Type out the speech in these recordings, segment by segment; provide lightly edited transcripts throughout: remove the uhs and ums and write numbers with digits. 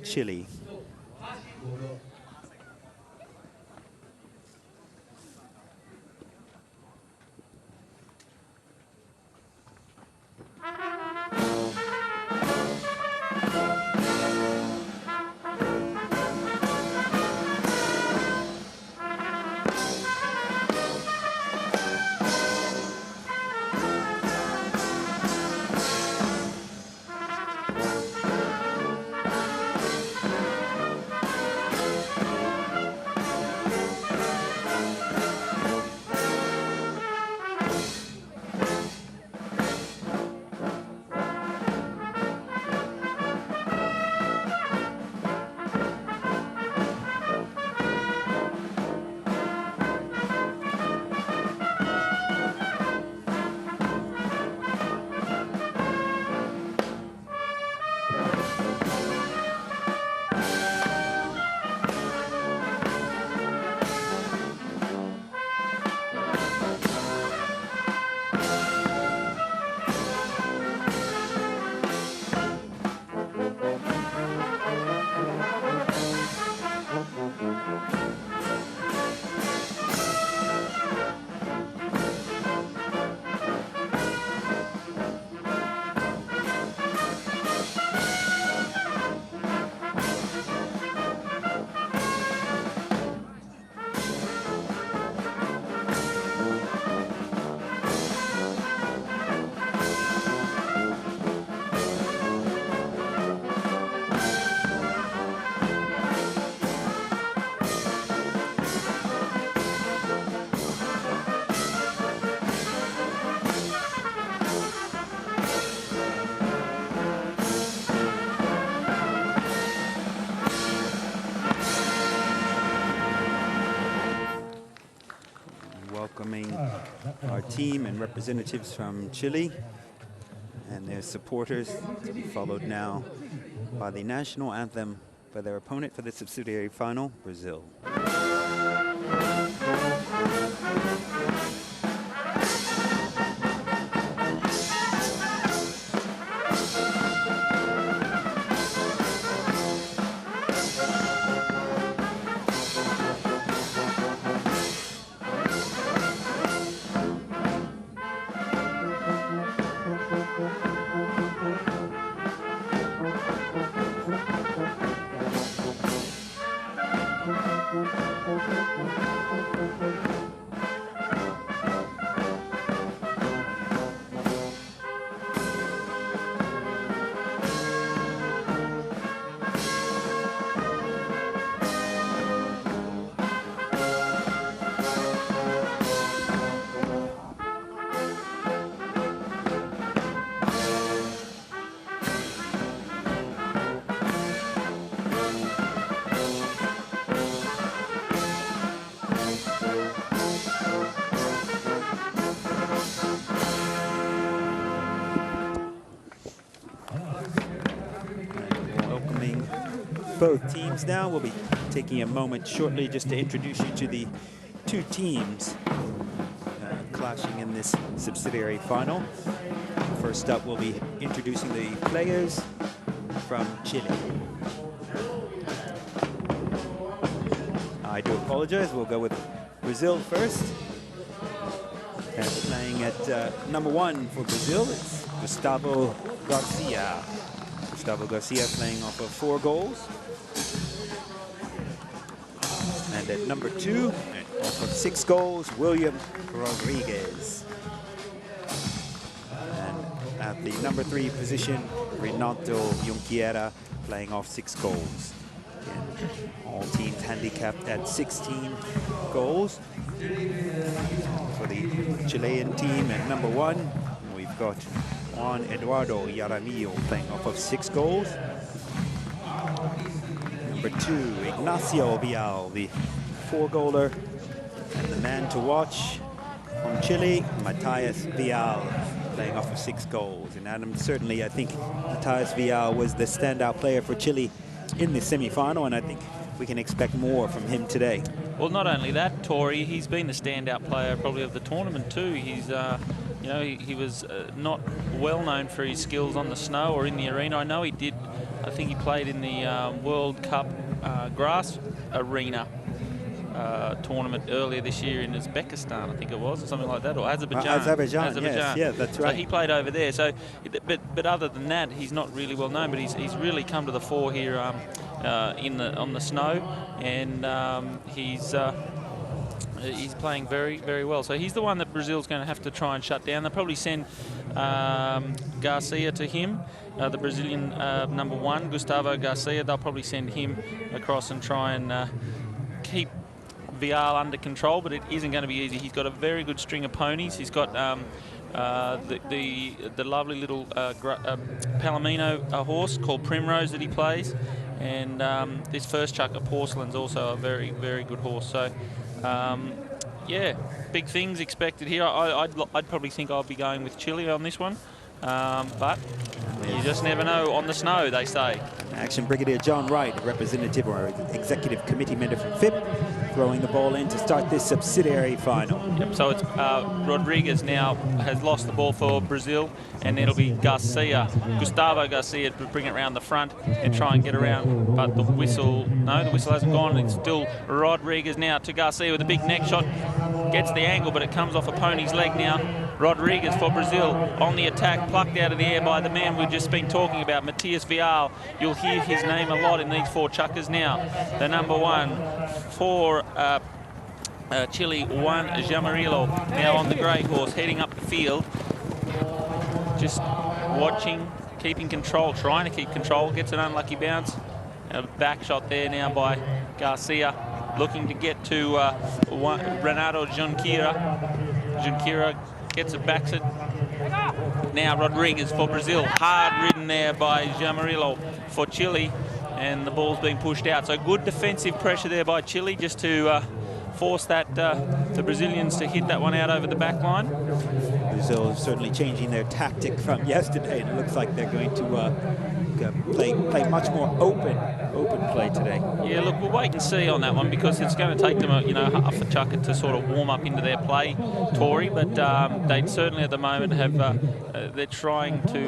Chile. Welcoming our team and representatives from Chile and their supporters, to be followed now by the national anthem for their opponent for the subsidiary final, Brazil. Both teams now. We'll be taking a moment shortly just to introduce you to the two teams clashing in this subsidiary final. First up, we'll be introducing the players from Chile. I do apologize. We'll go with Brazil first. And playing at number 1 for Brazil, it's Gustavo Garcia. Gustavo Garcia playing off of 4 goals. And at number 2, off of 6 goals, William Rodriguez. And at the number 3 position, Renato Junqueira playing off 6 goals. Again, all teams handicapped at 16 goals. For the Chilean team at number 1, we've got Juan Eduardo Jaramillo playing off of 6 goals. Number 2, Ignacio Vial, the 4-goaler, and the man to watch from Chile, Matias Vial, playing off of 6 goals. And Adam, certainly I think Matias Vial was the standout player for Chile in the semi-final, and I think we can expect more from him today. Well, not only that, Tori, he's been the standout player probably of the tournament too. He's, you know, he was not well known for his skills on the snow or in the arena. I know he did, I think he played in the World Cup grass arena tournament earlier this year in Uzbekistan, I think it was, or something like that, or Azerbaijan. Azerbaijan. Yes, yeah, that's right. So he played over there. So, but other than that, he's not really well known. But he's really come to the fore here on the snow, and he's playing very, very well. So he's the one that Brazil's going to have to try and shut down. They'll probably send Garcia to him, the Brazilian number 1, Gustavo Garcia. They'll probably send him across and try and keep Vial under control, but it isn't going to be easy. He's got a very good string of ponies. He's got the lovely little Palomino horse called Primrose that he plays, and this first Chukka Porcelain's also a very, very good horse. So yeah, big things expected here. I'd probably think I'll be going with Chile on this one, but you just never know on the snow, they say. Action Brigadier John Wright, representative or executive committee member from FIP, throwing the ball in to start this subsidiary final. Yep, so it's Rodriguez now has lost the ball for Brazil, and it'll be Garcia, Gustavo Garcia, to bring it around the front and try and get around. But the whistle hasn't gone. It's still Rodriguez now to Garcia with a big neck shot. Gets the angle, but it comes off a pony's leg now. Rodriguez for Brazil on the attack, plucked out of the air by the man we've just been talking about, Matias Vial. You'll hear his name a lot in these 4 Chukkas now. The number 1 for Chile, Juan Jamarillo, now on the grey horse, heading up the field. Just watching, keeping control, trying to keep control, gets an unlucky bounce. A back shot there now by Garcia, looking to get to Renato Junqueira. Junqueira gets it, backs it. Now Rodriguez for Brazil, hard ridden there by Jamarillo for Chile, and the ball's being pushed out. So good defensive pressure there by Chile, just to force that the Brazilians to hit that one out over the back line. Brazil is certainly changing their tactic from yesterday, and it looks like they're going to play much more open play today. Yeah, look, we'll wait and see on that one, because it's going to take them half a Chukka to sort of warm up into their play, Tory. But they certainly at the moment have they're trying to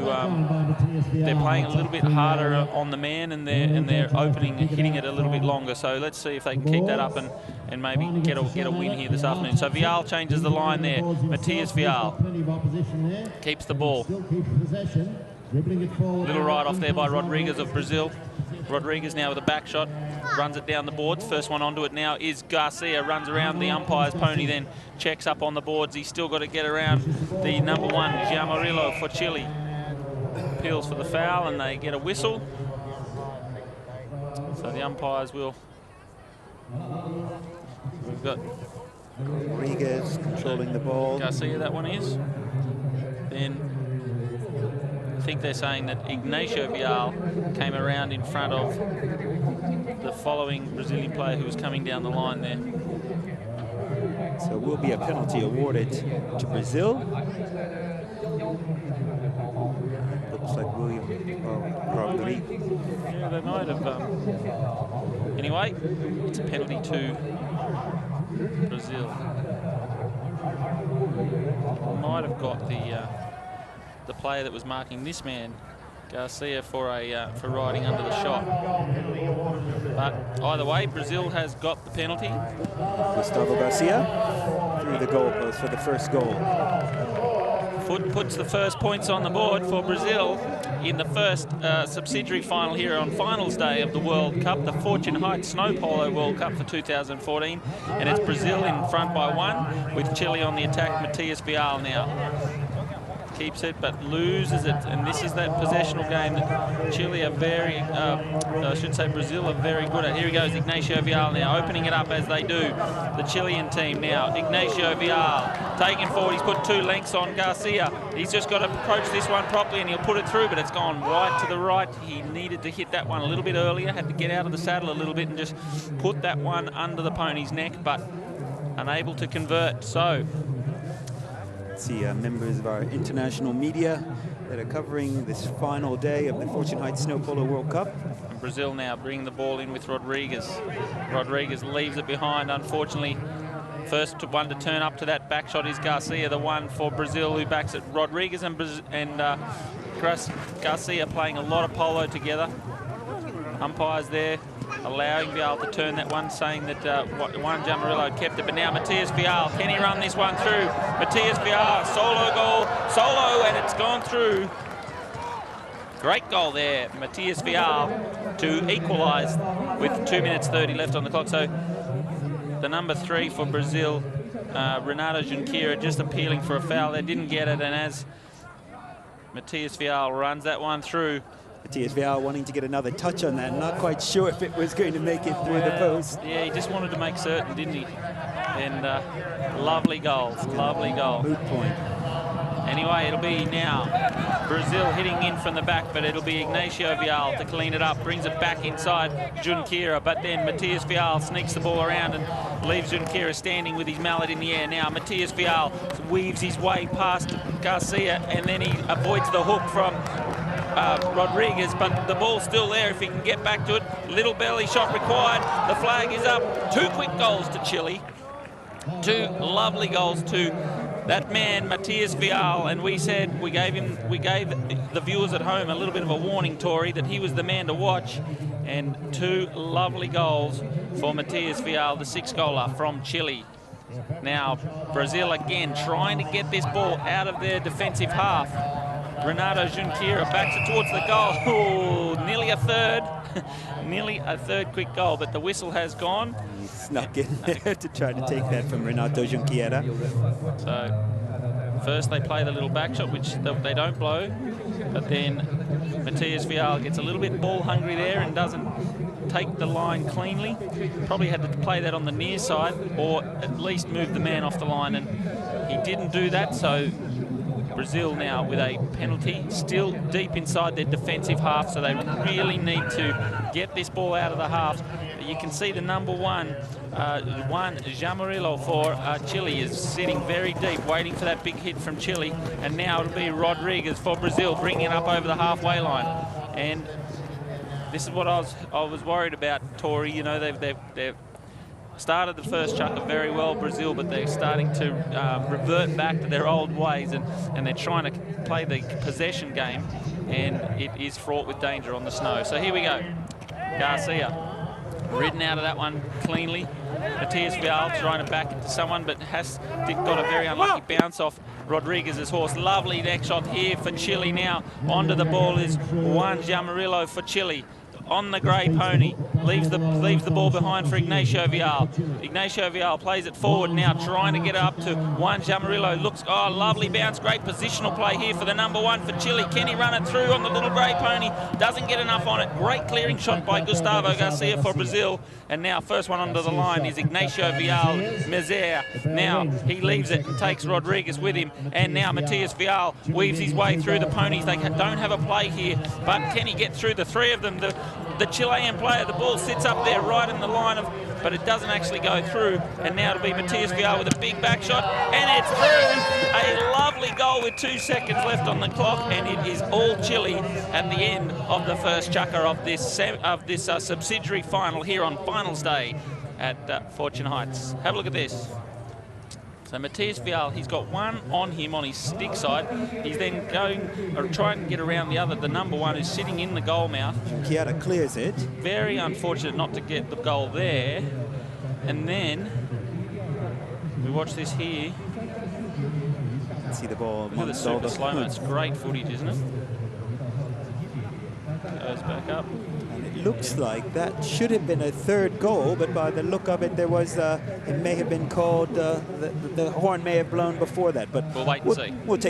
they're playing a little bit harder on the man, and they're opening and hitting it a little bit longer. So let's see if they can keep that up and maybe get a win here this afternoon. So Vial changes the line there. Matias Vial keeps the ball. Little ride off there by Rodriguez of Brazil. Rodriguez now with a back shot, runs it down the boards. First one onto it now is Garcia, runs around the umpire's pony, then checks up on the boards. He's still got to get around the number 1, Jamarillo for Chile. Appeals for the foul, and they get a whistle. So the umpires will... We've got Rodriguez controlling the ball. Garcia, that one is. Then I think they're saying that Ignacio Vial came around in front of the following Brazilian player who was coming down the line there. So will be a penalty awarded to Brazil. Looks like Rodriguez. Yeah, they might have. Anyway, it's a penalty to Brazil. Might have got the player that was marking this man, Garcia, for riding under the shot. But either way, Brazil has got the penalty. Gustavo Garcia through the goalpost for the first goal. Foot puts the first points on the board for Brazil in the first subsidiary final here on finals day of the World Cup, the Fortune Heights Snow Polo World Cup for 2014. And it's Brazil in front by 1, with Chile on the attack. Matias Vial now keeps it but loses it, and this is that possessional game that Chile are very, I should say Brazil are very good at. Here he goes, Ignacio Vial now, opening it up as they do, the Chilean team now. Ignacio Vial taking forward, he's put 2 lengths on Garcia. He's just got to approach this one properly and he'll put it through, but it's gone right to the right. He needed to hit that one a little bit earlier, had to get out of the saddle a little bit and just put that one under the pony's neck, but unable to convert. So see members of our international media that are covering this final day of the Fortune Heights Snow Polo World Cup. And Brazil now bringing the ball in with Rodriguez. Rodriguez leaves it behind, unfortunately. First one to turn up to that back shot is Garcia, the one for Brazil who backs it. Rodriguez and Garcia playing a lot of polo together. Umpires there allowing Vial to turn that one, saying that Juan Jamarillo had kept it. But now Matthias Vial, can he run this one through? Matthias Vial, solo goal, solo, and it's gone through. Great goal there, Matthias Vial, to equalise with 2 minutes 30 left on the clock. So the number 3 for Brazil, Renato Junqueira, just appealing for a foul. They didn't get it, and as Matthias Vial runs that one through. Matthias Vial wanting to get another touch on that, not quite sure if it was going to make it through the post. Yeah, he just wanted to make certain, didn't he? And lovely goal, lovely goal. Moot point. Anyway, it'll be now Brazil hitting in from the back, but it'll be Ignacio Vial to clean it up, brings it back inside Junqueira, but then Matthias Vial sneaks the ball around and leaves Junqueira standing with his mallet in the air. Now Matthias Vial weaves his way past Garcia, and then he avoids the hook from Rodriguez, but the ball's still there if he can get back to it. Little belly shot required. The flag is up. 2 quick goals to Chile. 2 lovely goals to that man, Matthias Vial, and we said we gave the viewers at home a little bit of a warning, Tori, that he was the man to watch. And 2 lovely goals for Matthias Vial, the 6-goaler from Chile. Now Brazil again trying to get this ball out of their defensive half. Renato Junqueira backs it towards the goal. Ooh, nearly a third. Nearly a third quick goal, but the whistle has gone. He snuck in there to try to take that from Renato Junqueira. So first they play the little back shot, which they don't blow, but then Matthias Vial gets a little bit ball hungry there and doesn't take the line cleanly. Probably had to play that on the near side, or at least move the man off the line, and he didn't do that. So Brazil now with a penalty, still deep inside their defensive half, so they really need to get this ball out of the half. You can see the number 1, Juan Jamarillo for Chile, is sitting very deep, waiting for that big hit from Chile. And now it'll be Rodriguez for Brazil, bringing it up over the halfway line. And this is what I was worried about, Tori. You know, they've started the first Chukka very well, Brazil, but they're starting to revert back to their old ways, and they're trying to play the possession game, and it is fraught with danger on the snow. So here we go. Garcia ridden out of that one cleanly. Matthias Vial trying to back it to someone, but got a very unlucky bounce off Rodriguez's horse. Lovely neck shot here for Chile now. Onto the ball is Juan Jamarillo for Chile. On the grey pony, leaves the ball behind for Ignacio Vial. Ignacio Vial plays it forward now, trying to get up to Juan Jamarillo. Looks, oh, lovely bounce, great positional play here for the number 1 for Chile. Can he run it through on the little grey pony? Doesn't get enough on it. Great clearing shot by Gustavo Garcia for Brazil. And now first one onto the line is Ignacio Vial Mezer. Now he leaves it and takes Rodriguez with him. And now Matthias Vial weaves his way through the ponies. They don't have a play here, but can he get through the 3 of them? The Chilean player, the ball sits up there right in the line of, but it doesn't actually go through. And now it'll be Matthias Vial with a big back shot, and it's through. A lovely goal with 2 seconds left on the clock, and it is all Chile at the end of the first Chukka of this subsidiary final here on finals day at Fortune Heights. Have a look at this. So Matthias Vial, he's got one on him on his stick side. He's then trying to get around the number 1 who's sitting in the goal mouth. Junqueira clears it. Very unfortunate not to get the goal there. And then we watch this here. See the ball. Look at the super slow-mo. It's great footage, isn't it? Goes back up. It looks like that should have been a 3rd goal, but by the look of it, there was it may have been called the horn may have blown before that. But we'll wait and see. We'll take